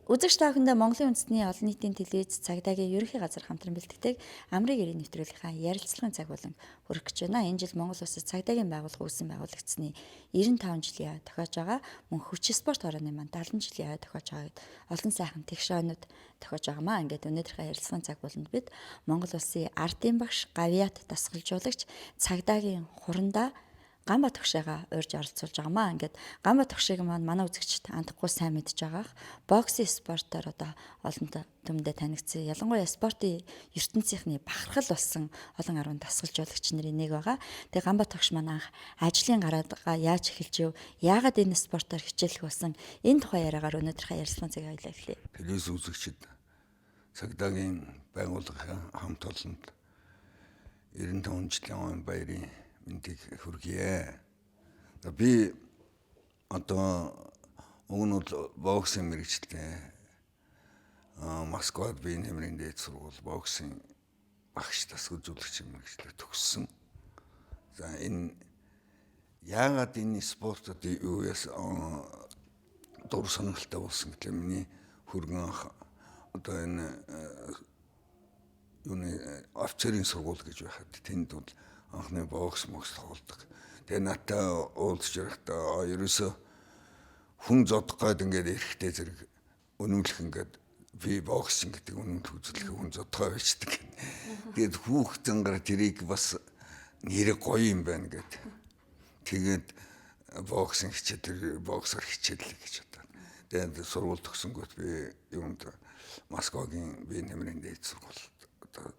Үзэгч та бүхэндээ Монголын үндэсний олон нийтийн телевиз цагдаагийн ерөнхий газар хамтран бэлтгэдэг Амрыг ирийн нэвтрүүлгийнхаа ярилцлагын цаг болон хүрэх гэж байна. Энэ жил Монгол улсад цагдаагийн байгууллага үүсэн байгуулагдсны 95 жилийн ой тохиож байгаа. Мөн хүч спорт хорооны маань 70 жилийн ой тохиож байгааг олон сайхан тэгшээнүүд тохиож байгаамаа. Ингээд өнөөдрийнхээ ярилцлагын цаг болонд бид Монгол улсын ардын багш, гавьяат дасгалжуулагч, цагдаагийн хурандаа Гамбат тогшигаа урьж оролцуулж байгаамаа. Ингээд Гамбат тогшиг маань манай үзэгчд андахгүй сайн мэдж байгаах. Боксын спортоор одоо олон түмэндээ танигдсан. Ялангуяа спортын ертөнцийнхний бахархал болсон олон арван дасгалжуулагч нарын нэг байгаа. Тэгээ Гамбат тогш маань анх ажлын гараага яаж эхэлж ив? Яагаад энэ спортоор хичээлэх болсон? Энэ тухай яриагаар өнөөдрийнхээ ярилцлагын цагийг аялуулъя. Телевиз үзэгчид цагдаагийн байгууллагын хамт олонд 95 жилийн он баярын мэндийг хүргье. Би одоо уг нь бол боксын мэргэжилтэй Москвад би нэмрийн дээд сургууль боксын багш дасгалжуулагч мэргэжлээ төгссөн. За энэ яагаад энэ спортод юуяас дур сонирхолтой болсон гэхэл миний хүргэн ах одоо энэ офицерийн сургууль гэж байхад тэнд бол анхны бокс тоглодог. Тэгээ надтай уулзж байхдаа ерөөсө хүн зодох гээд ингээд эрэхтэй зэрэг өнөөлөх ингээд би боксинг гэдэг өнөөлөх үзүүлэх хүн зодгоо байцдаг. Тэгээд хүүхдэнгээр тэрийг бас нэр гоё юм байна гэд. Тэгээд боксинг хичээл боксер хичээллээ гэж бодоод. Тэгээд сургууль төгсөнгөт би юунд Москвагийн би нэмрийн дээд сургуульд одоо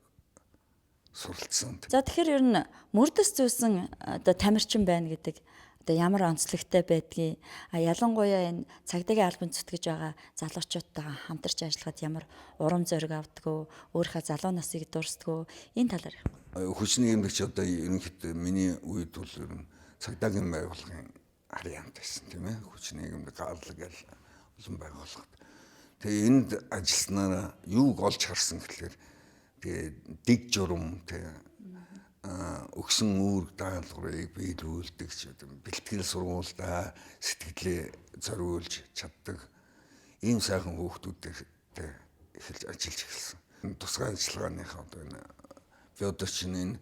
суралцсан. За тэгэхээр ер нь мөрдөс зүйсэн одоо тамирчин байна гэдэг одоо ямар онцлогтой байдгийг ялангуяа энэ цагдаагийн албан зүтгэж байгаа залуучуудтайгаа хамтарч ажиллахад ямар урам зориг авдгөө, өөрийнхөө залуу насыг дурсдгөө энэ талаар хүчний эмгэгч одоо ерөнхийдөө миний үед бол ер нь цагдаагийн байгууллагын харьяант байсан тийм ээ. Хүчний эмгэг гарлаг гэл олон байгууллагад. Тэгээ энд ажилласнараа юуг олж харсан гэхэлэр тэгээ дэг журам тэгээ өгсөн үүрэг даалгаврыг биелүүлдэг ч бэлтгэл сургуультай сэтгэлээ зориулж чаддаг ийм сайхан хүүхдүүдтэй эхэлж ажиллаж эхэлсэн. Тусгай ажиллагааныхаа одоо энэ би одоо чинь энэ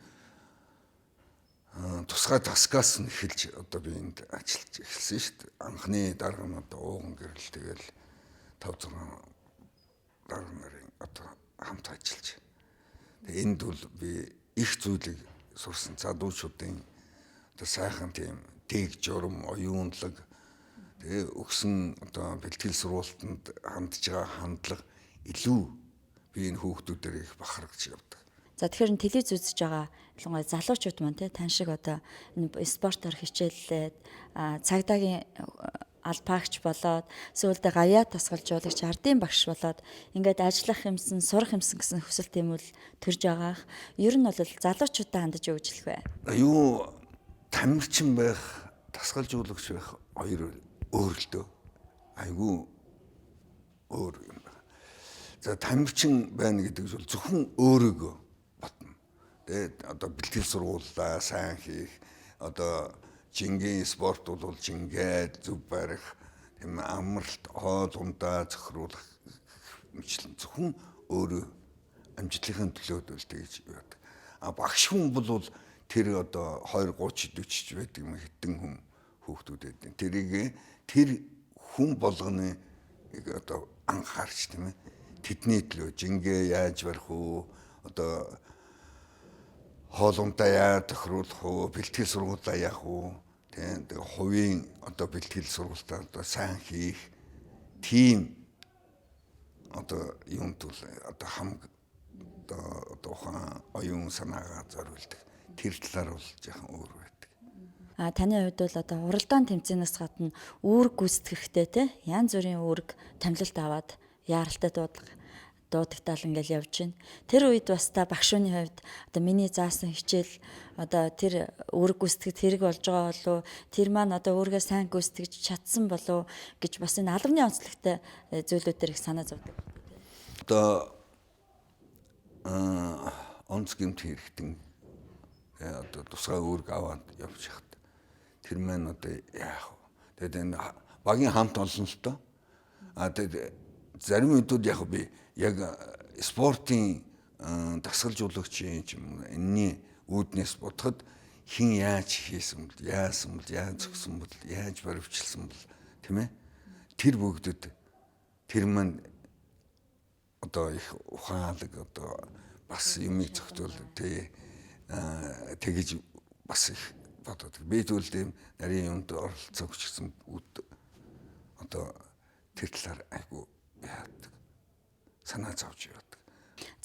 тусгай таскаас нь эхэлж одоо би энд ажиллаж эхэлсэн шүү дээ. Анхны дарга нь одоо ууган гэрэл тэгэл 5-6 дарга нарын одоо хамт ажиллаж. Энд бол би их зүйлийг сурсан. Залуучуудын одоо сайхан тийм дэг журам, оюунлаг тэгээ өгсөн одоо бэлтгэл сургуультанд хандж байгаа хандлага илүү би энэ хүүхдүүдээр их бахархаж явдаг. За тэгэхээр телевиз үзэж байгаа ялангуяа залуучууд маань тань шиг одоо энэ спортоор хичээллээд цагдаагийн албаагч болоод сүүлдээ гавьяат тасгалжуулагч ардын багш болоод ингээд ажиллах юмсан, сурах юмсан гэсэн хүсэл тэмүүл төрж байгаах. Ер нь бол залуучуудаа хандаж юу гэж хэлэх вэ? Юу тамирчин байх, тасгалжуулагч байх хоёр өөр л дөө. Айгүй өөр юм байна. За тамирчин байна гэдэг нь зөвхөн өөрийгөө батна. Тэгээд одоо бэлтгэл сургуулаа сайн хийх, одоо жингийн спорт бол жингээд зүв барих, тийм амралт, хоол ундаа зохируулах мэтлэн зөвхөн өөрөө амжилтын төлөөд л тэгж байдаг. Багш хүн бол тэр одоо 20 30 40 байдаг юм хэдэн хүн хүүхдүүд байдаг. Тэр хүн болгоны одоо анхаарч тийм ээ. Тэдний төлөө жингээ яаж барих уу, одоо хоол ундаа яаж тохируулах уу, бэлтгэл сургуулаа яах уу, тэгээ хувийн одоо бэлтгэл сургуультаа одоо сайн хийх тийм одоо юм тул одоо хамаг одоо ухаан оюун санаагаа зориулдаг. Тэр талаар бол жоохон өөр байдаг. Таны хувьд бол одоо уралдаан тэмцээнээс гадна үүрэг гүйцэтгэхтэй те янз бүрийн үүрэг томилолт аваад яаралтай дуудагтаал ингээл явж байна. Тэр үед бас та багшууны хувьд одоо миний заасан хичээл одоо тэр үүрэг гүйцэтгэж хэрэг болж байгаа болов тэр маань одоо өөргөө сайн гүйцэтгэж чадсан болов гэж бас энэ албаны онцлогтой зүйлүүдээр их санаа зовдөг. Одоо онц гэмт хэрэгтэн одоо тусгай үүрэг аваад явж хат. Тэр маань одоо яах вэ? Тэгээд энэ багийн хамт олон л тоо. Тэгээд зарим үедүүд яг би яг спортын дасгалжуулагчийн ч юм уу энэний үүднээс бодоход хин яаж хийсэн бол, яасан бол, яаж зөксөн бол, яаж баривчилсан бол тийм ээ. Тэр бүгдэд тэр маань одоо их ухаалаг одоо бас юмыг зохицуул тэгэж бас их бодоод би зүйл тийм нарийн юмд оролцоо хүчсэн одоо тэр талаар айгу яадаг санаа зовж яваад.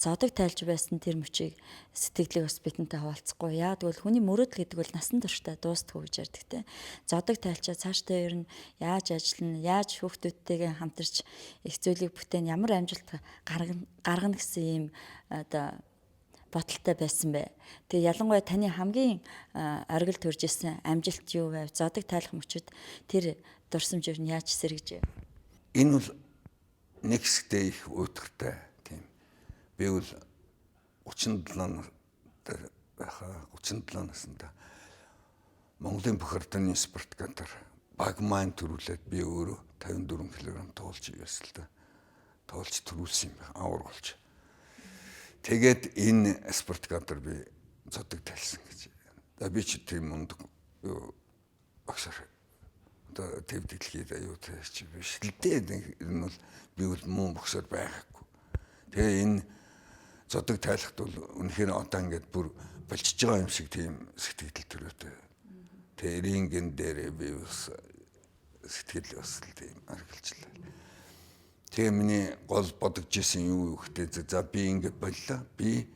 Зодог тайлж байсан тэр мөчийг сэтгэлийг бас бидэнтэй хуваалцахгүй. Яа тэгвэл хүний мөрөөдөл гэдэг бол насан туршдаа дуустдаггүй гэж ярьдаг те. Зодог тайлчаа цаашдаа ер нь яаж ажиллана, яаж хүүхдүүдтэйгээ хамтарч их зүйлийг бүтээн ямар амжилт гаргана гэсэн ийм одоо бодолтой байсан бэ. Тэгээ ялангуяа таны хамгийн оргил төрж исэн амжилт юу вэ? Зодог тайлах мөчөд тэр дурсамж ер нь яаж сэргэж? Энэ бол нэг хэсэгтээ их уйтгартай. Би бол 37 наснда Монголын Бохирдны спартакиадаар багмайн төрүүлээд би өөрөө 54 кг туулж ирсэн л да. Туулж төрүүлсэн юм байна. Авар болж. Тэгээд энэ спартакиадаар би зодог тайлсан гэж. Би ч тийм мундаг багшаар одоо төв дэлхийд аюутай чи биш л дээ. Энэ бол би бол муу багшаар байгаагүй. Тэгээ энэ зодог тайлахт бол үнэхээр одоо ингээд бүр болчихж байгаа юм шиг тийм сэтгэл төрөөтэй. Тэгээ ринген дээр би бас сэтгэл бас тийм аргалжлаа. Тэгээ миний гол бодож исэн юу гэхтэй за би ингээд боллоо. Би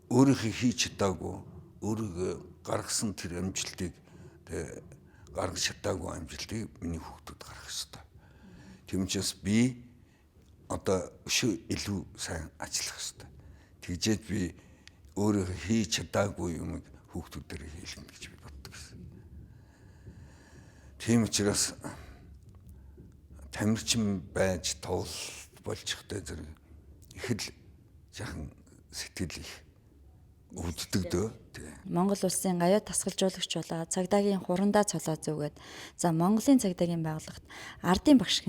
өөрийнхөө хийж чадаагүй, өөрийгөө гаргасан тэр амжилтыг тэгээ гаргаж чадаагүй амжилтыг миний хүүхдүүд гаргах ёстой. Тэмчээс би одоо өшөө илүү сайн ажиллах ёстой. Тэгжээд би өөрөө хийж чадаагүй юмыг хүүхдүүдээр хийлгэнэ гэж би боддог гэсэн. Тийм учраас тамирчин байж тоол болчихтой зэрэг их л жахан сэтгэл их өвддөг дөө. Монгол улсын гавьяа тасгалжуулагч болоод цагдаагийн хурандаа цолоо зөөгээд за Монголын цагдаагийн байгууллагт ардын багш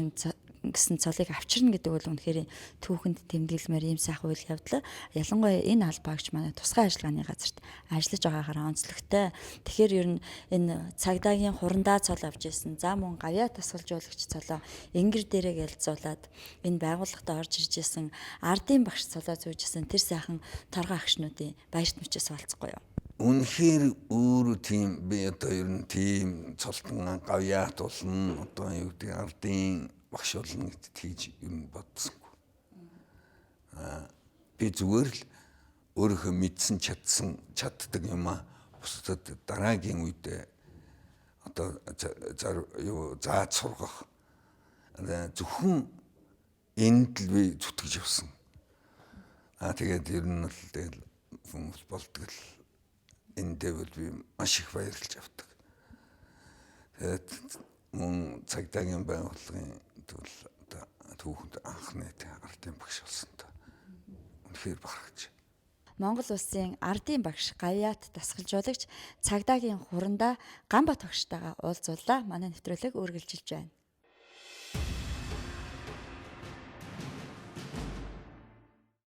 гэсэн цолыг авчирна гэдэг бол үнэхээр түүхэнд тэмдэглэмээр ийм сайхан үйл явдал. Ялангуяа энэ албаагч манай тусгай ажиллагааны газарт ажиллаж байгаагаараа онцлогтой. Тэгэхээр ер нь энэ цагдаагийн хурандаа цол авч ирсэн. За мөн гавьяа тасгалжуулагч цолоо энгэр дээрээ ялцуулаад энэ байгууллагад орж ирж исэн ардын багш цолоо зөөж исэн тэр сайхан торгоо агшнуудын баярт мөчөөс олцохгүй юу? Үнэхээр өөрөө тийм би одоо ер нь тийм цолтон гавьяат болно. Одоо юу гэдэг ардын багш болно гэж тийж юм бодсонгүй. Би зүгээр л өөрийнхөө мэдсэн чаддаг юм аа бусдад дараагийн үедээ одоо зааж сургах зөвхөн энд л би зүтгэж явсан. Тэгээд ер нь л тэгэл хүмүүс болдог л энэ дэвэл би маш их баярлж авдаг. Тэгээд мөн цагдаагийн байгууллагын түүхэнд анхны ардын багш болсон та. Үнэхээр бахархаж. Монгол улсын ардын багш гавьяат дасгалжуулагч цагдаагийн хурандаа Ганбат багштайгаа уулзуулаа. Манай нэвтрүүлэг үргэлжилж байна.